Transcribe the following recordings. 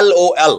LOL,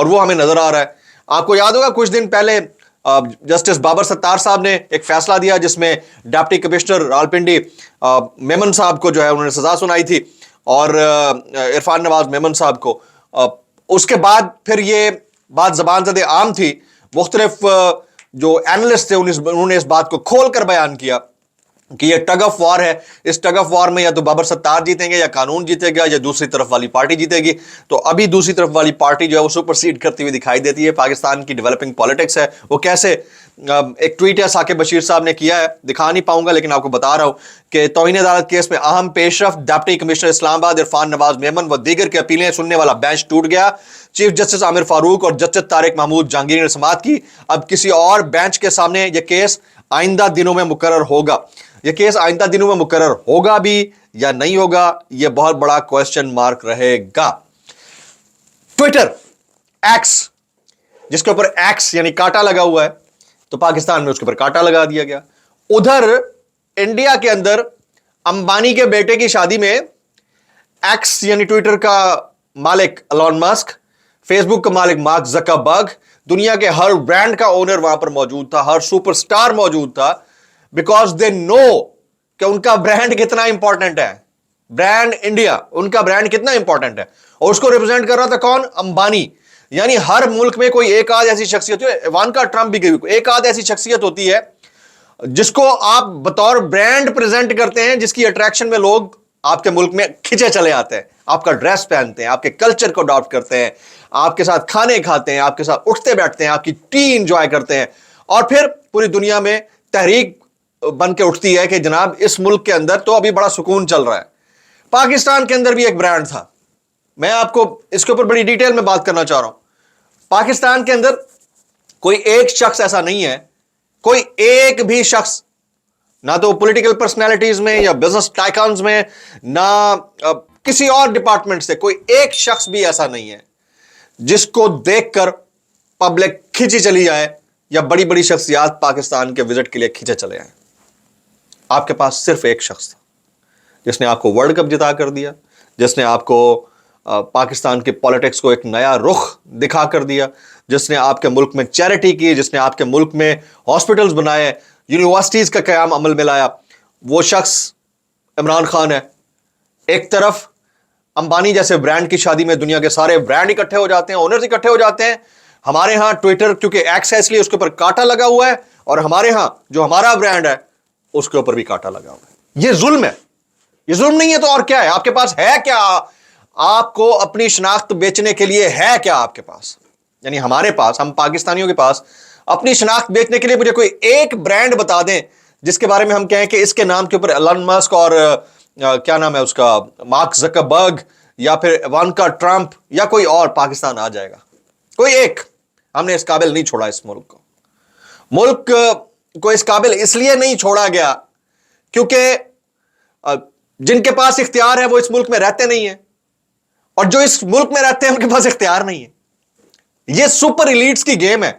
اور وہ ہمیں نظر آ رہا ہے. آپ کو یاد ہوگا کچھ دن پہلے جسٹس بابر ستار صاحب نے ایک فیصلہ دیا جس میں ڈپٹی کمشنر راولپنڈی میمن صاحب کو جو ہے انہوں نے سزا سنائی تھی, اور عرفان نواز میمن صاحب کو. اس کے بعد پھر یہ بات زبان زد عام تھی, مختلف جو اینالسٹ تھے انہوں نے اس بات کو کھول کر بیان کیا کہ یہ ٹگ آف وار ہے. اس ٹگ آف وار میں یا تو بابر ستار جیتیں گے یا قانون جیتے گا یا دوسری طرف والی پارٹی جیتے گی. تو ابھی دوسری طرف والی پارٹی جو ہے وہ سپر سیڈ کرتی ہوئی دکھائی دیتی ہے. پاکستان کی ڈیولپنگ پالیٹکس ہے وہ کیسے, ایک ٹویٹ ہے ثاقب بشیر صاحب نے کیا ہے, دکھا نہیں پاؤں گا لیکن آپ کو بتا رہا ہوں کہ توہین عدالت کیس میں اہم پیش رفت ڈپٹی کمشنر اسلام آباد عرفان نواز میمن و دیگر کے اپیلیں سننے والا بینچ ٹوٹ گیا. چیف جسٹس عامر فاروق اور جسٹس طارق محمود جہانگیر نے سماعت کی. اب کسی اور بینچ کے سامنے یہ کیس آئندہ دنوں میں مقرر ہوگا. یہ کیس آئندہ دنوں میں مقرر ہوگا بھی یا نہیں ہوگا, یہ بہت بڑا کوسچن مارک رہے گا. ٹویٹر ایکس, جس کے اوپر ایکس یعنی کاٹا لگا ہوا ہے, تو پاکستان میں اس کے اوپر کاٹا لگا دیا گیا. ادھر انڈیا کے اندر امبانی کے بیٹے کی شادی میں ایکس یعنی ٹویٹر کا مالک ایلون مسک, فیس بک کا مالک مارک زکربرگ, دنیا کے ہر برانڈ کا اونر وہاں پر موجود تھا, ہر سپر سٹار موجود تھا, بیکاز دے نو کہ ان کا برانڈ کتنا امپورٹنٹ ہے. برانڈ انڈیا, ان کا برانڈ کتنا امپورٹنٹ ہے, اور اس کو ریپرزینٹ کر رہا تھا کون, امبانی. یعنی ہر ملک میں کوئی ایک آدھ ایسی شخصیت, ایوانکا ٹرمپ بھی ایک آدھ ایسی شخصیت ہوتی ہے جس کو آپ بطور برانڈ پریزنٹ کرتے ہیں, جس کی اٹریکشن میں لوگ آپ کے ملک میں کھچے چلے آتے ہیں, آپ کا ڈریس پہنتے ہیں, آپ کے کلچر کو اڈاپٹ کرتے ہیں, آپ کے ساتھ کھانے کھاتے ہیں, آپ کے ساتھ اٹھتے بیٹھتے ہیں, آپ کی ٹی انجوائے کرتے ہیں, اور پھر پوری دنیا میں تحریک بن کے اٹھتی ہے کہ جناب اس ملک کے اندر تو ابھی بڑا سکون چل رہا ہے. پاکستان کے اندر بھی ایک برانڈ تھا, میں آپ کو اس کے اوپر بڑی ڈیٹیل میں بات کرنا چاہ رہا ہوں. پاکستان کے اندر کوئی ایک شخص ایسا نہیں ہے, کوئی ایک بھی شخص, نہ تو پولیٹیکل پرسنالٹیز میں یا بزنس ٹائکانز میں, نہ کسی اور ڈپارٹمنٹ سے, کوئی ایک شخص بھی ایسا نہیں ہے جس کو دیکھ کر پبلک کھینچی چلی جائے یا بڑی بڑی شخصیات پاکستان کے وزٹ کے لیے کھینچے چلے آئیں. آپ کے پاس صرف ایک شخص تھا جس نے آپ کو ورلڈ کپ جتا کر دیا, جس نے آپ کو پاکستان کی پالیٹکس کو ایک نیا رخ دکھا کر دیا, جس نے آپ کے ملک میں چیریٹی کی, جس نے آپ کے ملک میں ہاسپٹلز بنائے, یونیورسٹیز کا قیام عمل میں لایا. وہ شخص عمران خان ہے. ایک طرف امبانی جیسے برانڈ کی شادی میں دنیا کے سارے برانڈ اکٹھے ہو جاتے ہیں, اونرز اکٹھے ہو جاتے ہیں. ہمارے ہاں ٹویٹر کیونکہ ایکس ہے اس لیے اس کے اوپر کاٹا لگا ہوا ہے, اور ہمارے ہاں جو ہمارا برانڈ ہے اس کے اوپر بھی کاٹا لگا ہوا ہے. یہ ظلم ہے. یہ ظلم نہیں ہے تو اور کیا ہے؟ آپ کے پاس ہے کیا؟ آپ کو اپنی شناخت بیچنے کے لیے ہے کیا آپ کے پاس؟ یعنی ہمارے پاس, ہم پاکستانیوں کے پاس اپنی شناخت بیچنے کے لیے مجھے کوئی ایک برانڈ بتا دیں جس کے بارے میں ہم کہیں کہ اس کے نام کے اوپر ایلن مسک اور کیا نام ہے اس کا, مارک زکربرگ یا پھر ایوانکا ٹرمپ یا کوئی اور پاکستان آ جائے گا. کوئی ایک. ہم نے اس قابل نہیں چھوڑا اس ملک کو. ملک کو اس قابل اس لیے نہیں چھوڑا گیا کیونکہ جن کے پاس اختیار ہے وہ اس ملک میں رہتے نہیں ہیں, اور جو اس ملک میں رہتے ہیں ان کے پاس اختیار نہیں ہے. یہ سپر ایلیٹس کی گیم ہے,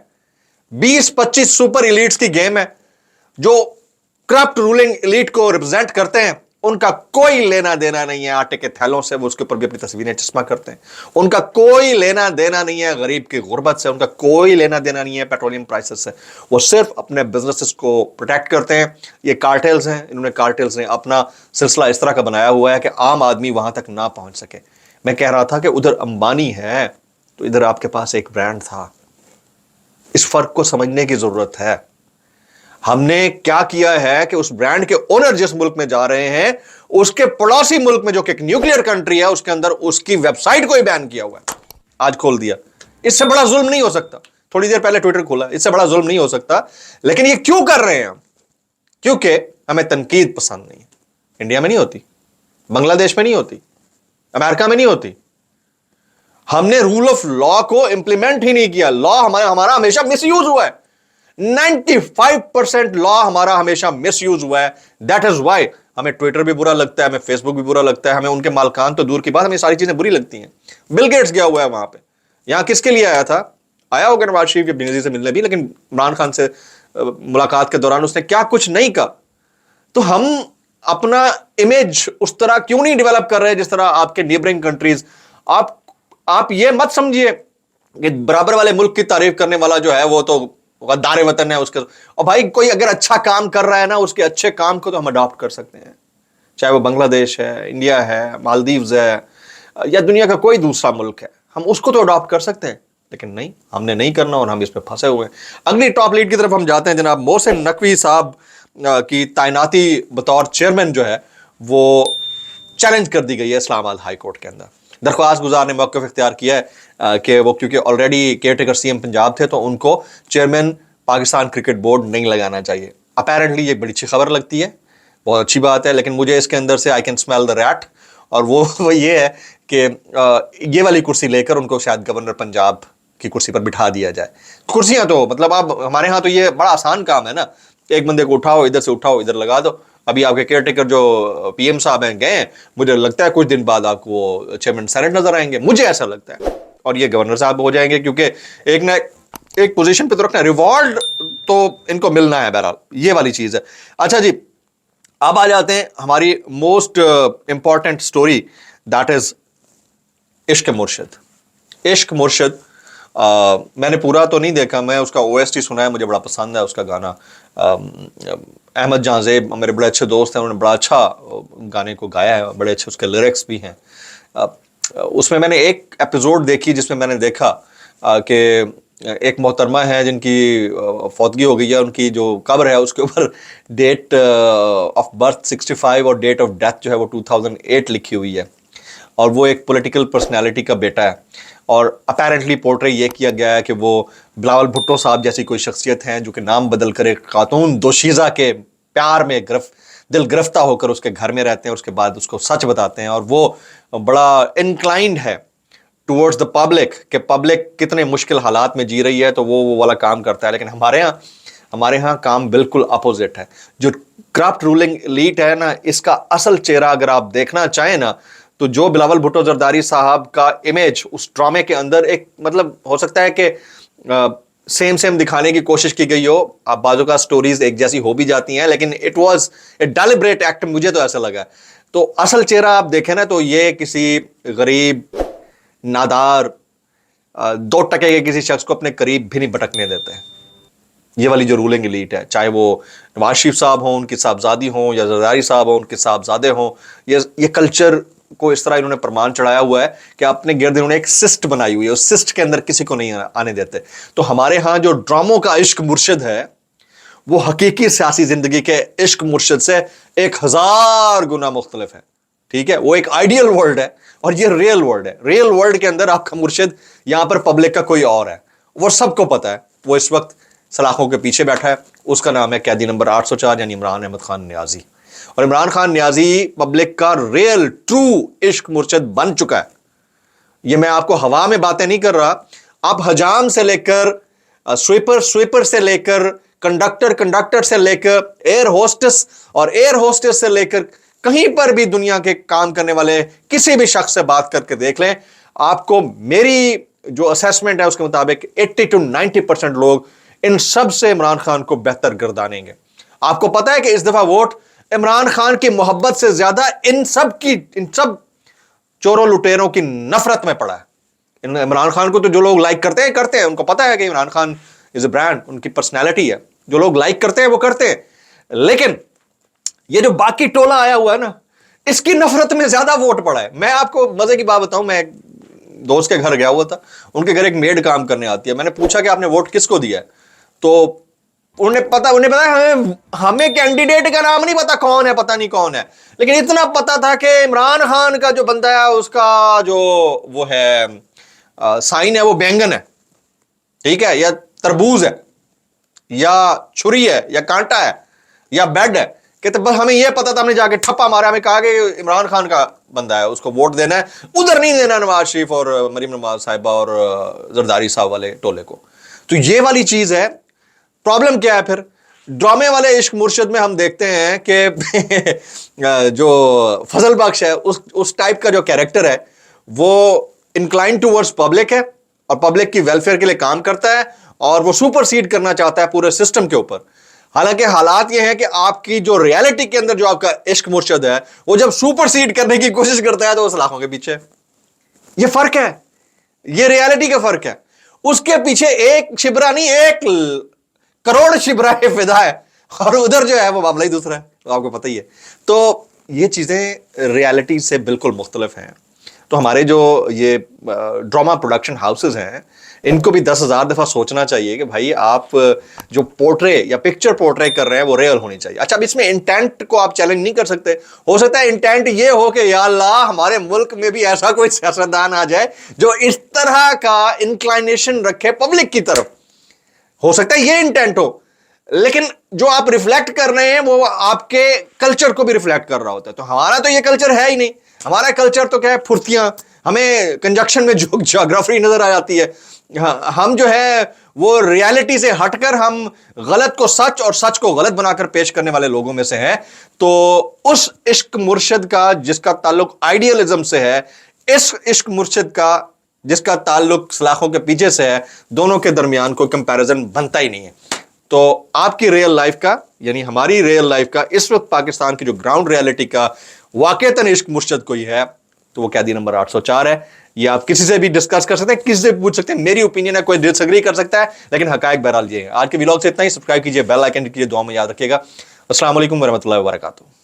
20-25 سپر ایلیٹس کی گیم ہے جو کرپٹ رولنگ ایلیٹ کو ریپرزینٹ کرتے ہیں. ان کا کوئی لینا دینا نہیں ہے آٹے کے تھیلوں سے, وہ اس کے اوپر بھی اپنی تصویریں چسپاں کرتے ہیں. ان کا کوئی لینا دینا نہیں ہے غریب کی غربت سے, ان کا کوئی لینا دینا نہیں ہے پیٹرولیم پرائسز سے. وہ صرف اپنے بزنسز کو پروٹیکٹ کرتے ہیں. یہ کارٹیلز ہیں, انہوں نے کارٹیلز نے اپنا سلسلہ اس طرح کا بنایا ہوا ہے کہ عام آدمی وہاں تک نہ پہنچ سکے. میں کہہ رہا تھا کہ ادھر امبانی ہے تو ادھر آپ کے پاس ایک برانڈ تھا. اس فرق کو سمجھنے کی ضرورت ہے. ہم نے کیا کیا ہے کہ اس برانڈ کے اونر جس ملک میں جا رہے ہیں اس کے پڑوسی ملک میں جو کہ ایک نیوکلیئر کنٹری ہے اس کے اندر اس کی ویب سائٹ کو ہی بین کیا ہوا ہے, آج کھول دیا. اس سے بڑا ظلم نہیں ہو سکتا. تھوڑی دیر پہلے ٹویٹر کھولا, اس سے بڑا ظلم نہیں ہو سکتا. لیکن یہ کیوں کر رہے ہیں ہم؟ کیونکہ ہمیں تنقید پسند نہیں ہے. انڈیا میں نہیں ہوتی, بنگلہ دیش میں نہیں ہوتی, امریکہ میں نہیں ہوتی. ہم نے رول آف لا کو امپلیمنٹ ہی نہیں کیا. لا ہمارا ہمیشہ مس یوز ہوا ہے. 95% لا ہمارا ہمیشہ مس یوز ہوا ہے. دیٹ از وائی ہمیں ٹویٹر بھی برا لگتا ہے, ہمیں فیس بک بھی برا لگتا ہے, ہمیں ان کے مالکان تو دور کی بات, ہمیں ساری چیزیں بری لگتی ہیں. بل گیٹس گیا ہوا ہے وہاں پہ. یہاں کس کے لیے آیا تھا؟ آیا ہوگا نواز شریف یا بینظیر سے ملنے بھی, لیکن عمران خان سے ملاقات کے دوران اس نے کیا کچھ نہیں کہا. تو ہم اپنا امیج اس طرح کیوں نہیں ڈیولپ کر رہے جس طرح آپ کے نیبرنگ کنٹریز. آپ یہ مت سمجھیے کہ برابر والے ملک کی تعریف کرنے والا جو ہے وہ تو غدار وطن ہے اس کے. اور بھائی کوئی اگر اچھا کام کر رہا ہے نا, اس کے اچھے کام کو تو ہم اڈاپٹ کر سکتے ہیں, چاہے وہ بنگلہ دیش ہے, انڈیا ہے, مالدیوز ہے, یا دنیا کا کوئی دوسرا ملک ہے, ہم اس کو تو اڈاپٹ کر سکتے ہیں. لیکن نہیں, ہم نے نہیں کرنا اور ہم اس پہ پھنسے ہوئے ہیں. اگلی ٹاپ لیڈ کی طرف ہم جاتے ہیں. جناب محسن نقوی صاحب کی تعیناتی بطور چیئرمین جو ہے وہ چیلنج کر دی گئی ہے اسلام آباد ہائی کورٹ کے اندر. درخواست گزار نے موقف اختیار کیا ہے کہ وہ کیونکہ آلریڈی کیئر ٹیکر سی ایم پنجاب تھے تو ان کو چیئرمین پاکستان کرکٹ بورڈ نہیں لگانا چاہیے. اپیرنٹلی یہ بڑی اچھی خبر لگتی ہے, بہت اچھی بات ہے, لیکن مجھے اس کے اندر سے I can smell the rate, اور وہ یہ ہے کہ یہ والی کرسی لے کر ان کو شاید گورنر پنجاب کی کرسی پر بٹھا دیا جائے. کرسیاں تو مطلب اب ہمارے ہاں تو یہ بڑا آسان کام ہے نا, ایک بندے کو اٹھاؤ, ادھر سے اٹھاؤ, ادھر لگا دو. ابھی آپ کے کیئر ٹیکر جو پی ایم صاحب ہیں گئے ہیں, مجھے لگتا ہے کچھ دن بعد آپ کو وہ چیئرمین سینٹ نظر آئیں گے, مجھے ایسا لگتا ہے, اور یہ گورنر صاحب ہو جائیں گے, کیونکہ ایک نہ ایک پوزیشن پہ تو رکھنا ہے, ریوارڈ تو ان کو ملنا ہے. بہرحال یہ والی چیز ہے. اچھا جی, اب آ جاتے ہیں ہماری most important story, that is عشق مرشد. عشق مرشد میں نے پورا تو نہیں دیکھا, میں اس کا او ایس ٹی سنا ہے, مجھے بڑا پسند ہے اس کا گانا. احمد جہاں زیب میرے بڑے اچھے دوست ہیں, انہوں نے بڑا اچھا گانے کو گایا ہے, بڑے اچھے اس کے لیرکس بھی ہیں. اس میں نے ایک ایپیسوڈ دیکھی جس میں میں نے دیکھا کہ ایک محترمہ ہے جن کی فوتگی ہو گئی ہے, ان کی جو قبر ہے اس کے اوپر ڈیٹ آف برتھ 65 اور ڈیٹ آف ڈیتھ جو ہے وہ 2008 لکھی ہوئی ہے, اور وہ ایک پولیٹیکل پرسنالٹی کا بیٹا ہے. اور اپیرنٹلی پورٹری یہ کیا گیا ہے کہ وہ بلاول بھٹو صاحب جیسی کوئی شخصیت ہیں جو کہ نام بدل کر ایک خاتون دوشیزہ کے پیار میں دل گرفتہ ہو کر اس کے گھر میں رہتے ہیں, اس کے بعد اس کو سچ بتاتے ہیں, اور وہ بڑا انکلائنڈ ہے ٹورڈز دا پبلک کہ پبلک کتنے مشکل حالات میں جی رہی ہے, تو وہ والا کام کرتا ہے. لیکن ہمارے ہاں کام بالکل اپوزٹ ہے. جو کرپٹ رولنگ ایلیٹ ہے نا, اس کا اصل چہرہ اگر آپ دیکھنا چاہیں نا, تو جو بلاول بھٹو زرداری صاحب کا امیج اس ڈرامے کے اندر ایک مطلب ہو سکتا ہے کہ سیم دکھانے کی کوشش کی گئی ہو. اب بعضوں کا سٹوریز ایک جیسی ہو بھی جاتی ہیں, لیکن it was a deliberate act, مجھے تو ایسا لگا. تو اصل چہرہ آپ دیکھیں نا, تو یہ کسی غریب نادار 2 ٹکے کے کسی شخص کو اپنے قریب بھی نہیں بٹکنے دیتے. یہ والی جو رولنگ ایلیٹ ہے, چاہے وہ نواز شریف صاحب ہوں, ان کے صاحبزادی ہوں, یا زرداری صاحب ہوں, ان کے صاحبزادے ہوں, یہ کلچر کو اس طرح انہوں نے پرمان چڑھایا ہوا ہے کہ اپنے گرد انہوں نے ایک سسٹ بنائی ہوئی ہے, اس سسٹ کے اندر کسی کو نہیں آنے دیتے. تو ہمارے ہاں جو ڈراموں کا عشق مرشد ہے وہ حقیقی سیاسی زندگی کے عشق مرشد سے 1000 گنا مختلف ہے. ٹھیک ہے, وہ ایک آئیڈیل ورلڈ ہے اور یہ ریئل ورلڈ ہے. ریئل ورلڈ کے اندر آپ کا مرشد یہاں پر پبلک کا کوئی اور ہے, وہ سب کو پتا ہے. وہ اس وقت سلاخوں کے پیچھے بیٹھا ہے, اس کا نام ہے قیدی نمبر 804 یعنی عمران احمد خان نیازی. اور عمران خان نیازی پبلک کا ریئل ٹرو عشق مرشد بن چکا ہے. یہ میں آپ کو ہوا میں باتیں نہیں کر رہا, آپ حجام سے لے کر سویپر سے لے کر کنڈکٹر سے لے کر ایئر ہوسٹس اور ایئر ہوسٹس سے لے کر کہیں پر بھی دنیا کے کام کرنے والے کسی بھی شخص سے بات کر کے دیکھ لیں, آپ کو میری جو اسیسمنٹ ہے اس کے مطابق 80 to 90% لوگ ان سب سے عمران خان کو بہتر گردانیں گے. آپ کو پتا ہے کہ اس دفعہ ووٹ عمران خان کی محبت سے زیادہ ان سب چوروں لٹیروں کی نفرت میں پڑا ہے. عمران خان کو تو جو لوگ لائک کرتے ہیں, ان کو پتا ہے کہ عمران خان از اے برانڈ, ان کی پرسنالٹی ہے, جو لوگ لائک کرتے ہیں وہ کرتے ہیں. لیکن یہ جو باقی ٹولہ آیا ہوا ہے نا, اس کی نفرت میں زیادہ ووٹ پڑا ہے. میں آپ کو مزے کی بات بتاؤں, میں ایک دوست کے گھر گیا ہوا تھا, ان کے گھر ایک میڈ کام کرنے آتی ہے. میں نے پوچھا کہ آپ نے ووٹ کس کو دیا ہے, تو انہیں پتا ہمیں کینڈیڈیٹ کا نام نہیں پتا کون ہے, پتا نہیں کون ہے, لیکن اتنا پتا تھا کہ عمران خان کا جو بندہ ہے اس کا جو وہ ہے سائن ہے وہ بینگن ہے, ٹھیک ہے, یا تربوز ہے, یا چھری ہے, یا کانٹا ہے, یا بیڈ ہے. کہ بس ہمیں یہ پتا تھا, ہم نے جا کے ٹھپا مارا, ہمیں کہا کہ عمران خان کا بندہ ہے, اس کو ووٹ دینا ہے, ادھر نہیں دینا نواز شریف اور مریم نواز صاحبہ اور زرداری صاحب والے ٹولے کو. تو یہ والی چیز ہے. پرابلم کیا ہے پھر ڈرامے والے عشق مرشد میں ہم دیکھتے ہیں کہ جو فضل بخش ہے اس ٹائپ کا جو کیریکٹر ہے وہ انکلائن ٹورڈز پبلک ہے اور پبلک کی ویلفیئر کے لیے کام کرتا ہے, اور وہ سپر سیڈ کرنا چاہتا ہے پورے سسٹم کے اوپر. حالانکہ حالات یہ ہیں کہ آپ کی جو ریالٹی کے اندر جو آپ کا عشق مرشد ہے وہ جب سپر سیڈ کرنے کی کوشش کرتا ہے تو وہ سلاخوں کے پیچھے. یہ فرق ہے, یہ ریالٹی کا فرق ہے. اس کے پیچھے ایک شبرا نہیں، ایک کروڑ شبرا فدا ہے، اور ادھر جو ہے وہ معاملہ ہی دوسرا ہے، تو آپ کو پتہ ہی ہے۔ تو یہ چیزیں ریالٹی سے بالکل مختلف ہیں۔ تو ہمارے جو یہ ڈراما پروڈکشن ہاؤسز ہیں، ان کو بھی 10,000 دفعہ سوچنا چاہیے کہ بھائی آپ جو پورٹرے یا پکچر پورٹرے کر رہے ہیں وہ ریئل ہونی چاہیے۔ اچھا اب اس میں انٹینٹ کو آپ چیلنج نہیں کر سکتے، ہو سکتا ہے انٹینٹ یہ ہو کہ یا اللہ ہمارے ملک میں بھی ایسا کوئی سیاستدان آ جائے جو اس طرح کا انکلائنیشن رکھے پبلک کی طرف، ہو سکتا ہے یہ انٹینٹ ہو، لیکن جو آپ ریفلیکٹ کر رہے ہیں وہ آپ کے کلچر کو بھی ریفلیکٹ کر رہا ہوتا ہے۔ تو ہمارا تو یہ کلچر ہے ہی نہیں، ہمارا کلچر تو کیا ہے، پھرتیاں، ہمیں کنجکشن میں جیوگرافی نظر آ جاتی ہے، ہم جو ہے وہ ریالٹی سے ہٹ کر ہم غلط کو سچ اور سچ کو غلط بنا کر پیش کرنے والے لوگوں میں سے ہیں۔ تو اس عشق مرشد کا جس کا تعلق آئیڈیالزم سے ہے، اس عشق مرشد کا جس کا تعلق سلاخوں کے پیچھے سے ہے، دونوں کے درمیان کوئی کمپیریزن بنتا ہی نہیں ہے۔ تو آپ کی ریئل لائف کا، یعنی ہماری ریئل لائف کا اس وقت پاکستان کی جو گراؤنڈ ریالٹی کا واقعتاً عشق مرشد کوئی ہے تو وہ قیدی نمبر 804 ہے۔ یہ آپ کسی سے بھی ڈسکس کر سکتے ہیں، کسی سے پوچھ سکتے ہیں، میری اوپینین ہے، کوئی ڈس ایگری کر سکتا ہے، لیکن حقائق بہرحال یہ ہے۔ آج کے ویلاگ سے اتنا ہی، سبسکرائب کیجئے، بیل آئیکن کیجئے، دعا میں یاد رکھیے گا۔ السلام علیکم ورحمۃ اللہ وبرکاتہ۔